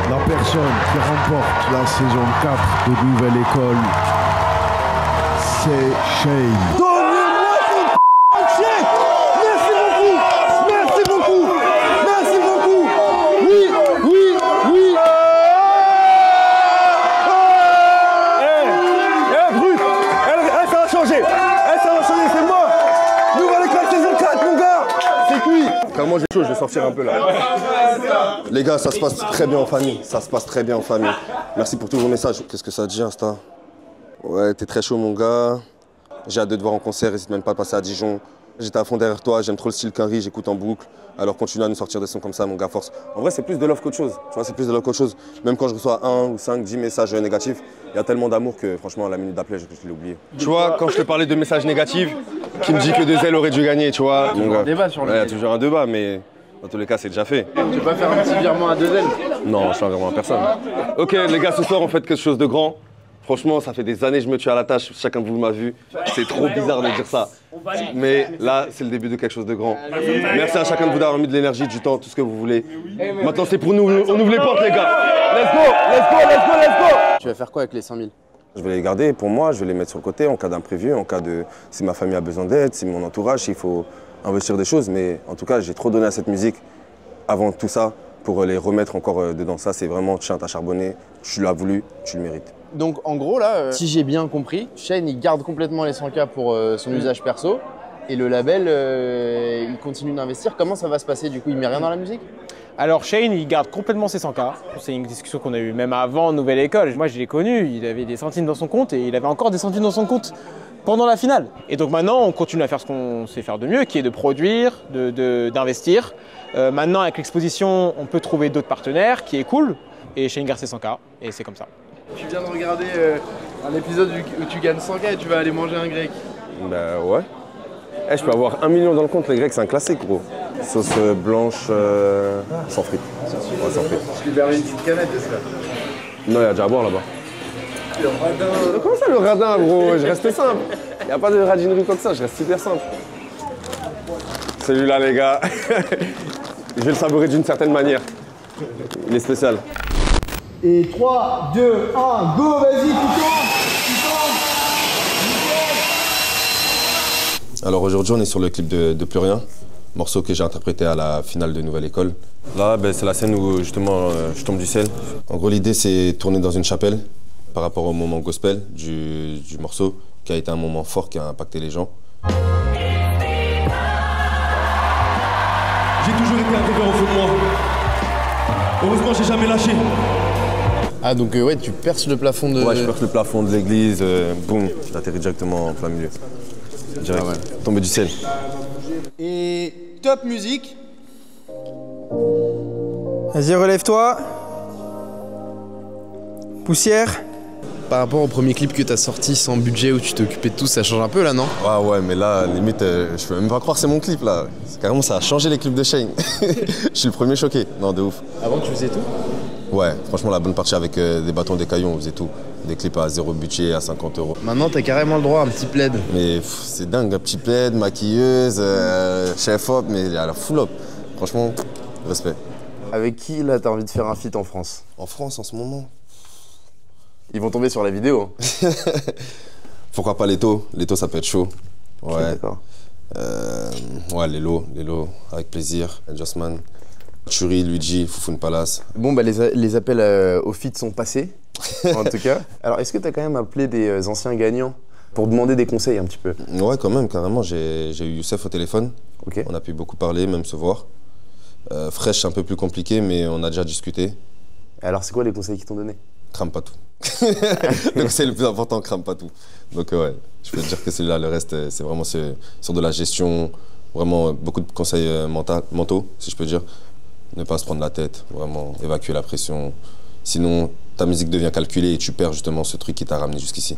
La personne qui remporte la saison 4 de Nouvelle École, c'est Shane. Donnez-moi ton chèque. Merci beaucoup. Merci beaucoup. Merci beaucoup. Oui, oui, oui. Brut. Ça va changer. Ça va changer, c'est moi. Nouvelle École saison 4, mon gars. C'est cuit. Quand moi j'ai chaud, je vais sortir un peu là. Les gars, ça se passe très bien en famille. Ça se passe très bien en famille. Merci pour tous vos messages. Qu'est-ce que ça dit, Insta? Ouais, t'es très chaud, mon gars. J'ai hâte de te voir en concert, n'hésite même pas à passer à Dijon. J'étais à fond derrière toi, j'aime trop le style Quinry, j'écoute en boucle. Alors continue à nous sortir des sons comme ça, mon gars, force. En vrai, c'est plus de love qu'autre chose. Tu vois, c'est plus de love qu'autre chose. Même quand je reçois 1 ou 5, 10 messages négatifs, il y a tellement d'amour que franchement, à la minute d'appel, je l'ai oublié. Tu vois, quand je te parlais de messages négatifs, qui me dit que 2L aurait dû gagner, tu vois. Il y a un débat sur le. Il y a toujours un débat, mais dans tous les cas, c'est déjà fait. Tu peux pas faire un petit virement à 2L? Non, je fais un virement à personne. Ok, les gars, ce soir, on fait quelque chose de grand. Franchement, ça fait des années que je me tue à la tâche, chacun de vous m'a vu. C'est trop bizarre de dire ça. Mais là, c'est le début de quelque chose de grand. Merci à chacun de vous d'avoir mis de l'énergie, du temps, tout ce que vous voulez. Maintenant, c'est pour nous, on ouvre les portes, les gars. Let's go, let's go, let's go, let's go. Tu vas faire quoi avec les 5000? Je vais les garder pour moi, je vais les mettre sur le côté en cas d'imprévu, en cas de... Si ma famille a besoin d'aide, si mon entourage, s'il faut investir des choses. Mais en tout cas, j'ai trop donné à cette musique avant tout ça pour les remettre encore dedans. Ça, c'est vraiment, tiens, t'as charbonné, tu l'as voulu, tu le mérites. Donc en gros là, si j'ai bien compris, Shane il garde complètement les 100K pour son usage perso et le label il continue d'investir. Comment ça va se passer du coup? Il met rien dans la musique? Alors Shane, il garde complètement ses 100K. C'est une discussion qu'on a eue même avant Nouvelle École. Moi, je l'ai connu, il avait des centimes dans son compte et il avait encore des centimes dans son compte pendant la finale. Et donc maintenant, on continue à faire ce qu'on sait faire de mieux, qui est de produire, d'investir. Maintenant, avec l'exposition, on peut trouver d'autres partenaires, qui est cool. Et Shane garde ses 100K et c'est comme ça. Tu viens de regarder un épisode où tu gagnes 100K et tu vas aller manger un grec. Bah ouais. Je peux avoir 1 million dans le compte, les grecs, c'est un classique, gros. Sauce blanche sans frites. Ouais, sans frites. Je lui permets une petite canette de ça. Non, il y a déjà à boire là-bas. Le radin. Comment ça, le radin, gros? Je reste simple. Il n'y a pas de radinerie comme ça, je reste super simple. Celui-là, les gars, je vais le savourer d'une certaine manière. Il est spécial. Et 3, 2, 1, go, vas-y, tu tombes. Alors aujourd'hui, on est sur le clip de Plus Rien, morceau que j'ai interprété à la finale de Nouvelle École. Là, c'est la scène où justement je tombe du ciel. En gros, l'idée, c'est tourner dans une chapelle par rapport au moment gospel du morceau, qui a été un moment fort, qui a impacté les gens. J'ai toujours été un rêveur au fond de moi. Heureusement, j'ai jamais lâché. Ah donc ouais, tu perces le plafond de... Ouais, je perce le plafond de l'église, boum, j'atterris directement en plein milieu. Direct, Ah ouais. tombé du ciel. Et top musique. Vas-y, relève-toi. Poussière. Par rapport au premier clip que t'as sorti sans budget où tu t'es occupé de tout, ça change un peu là, non? Ah ouais, mais là, limite, je peux même pas croire que c'est mon clip là. Carrément, ça a changé les clips de Shane. Je suis le premier choqué. Non, de ouf. Avant tu faisais tout? Ouais, franchement, la bonne partie avec des bâtons, des cailloux, on faisait tout. Des clips à 0 budget, à 50 €. Maintenant t'as carrément le droit à un petit plaid. Mais c'est dingue, un petit plaid, maquilleuse, chef-op, mais à la full-up. Franchement, respect. Avec qui là t'as envie de faire un feat en France? En France, en ce moment. Ils vont tomber sur la vidéo. Pourquoi pas Leto? Leto, ça peut être chaud. Ok, Ouais. d'accord. Ouais, Lelo, avec plaisir. Jossman. Churi, Luigi, Foufoune Palace. Bon bah les appels au feat sont passés, en tout cas. Alors est-ce que t'as quand même appelé des anciens gagnants pour demander des conseils un petit peu? Ouais, quand même, carrément. J'ai eu Youssef au téléphone. Ok. On a pu beaucoup parler, même se voir. Fresh, c'est un peu plus compliqué, mais on a déjà discuté. Alors c'est quoi les conseils qu'ils t'ont donné? Crame pas tout. Donc c'est le plus important, crame pas tout. Donc ouais, je peux te dire que celui-là, le reste, c'est vraiment sur de la gestion, vraiment beaucoup de conseils mentaux, si je peux dire. Ne pas se prendre la tête, vraiment évacuer la pression. Sinon, ta musique devient calculée et tu perds justement ce truc qui t'a ramené jusqu'ici.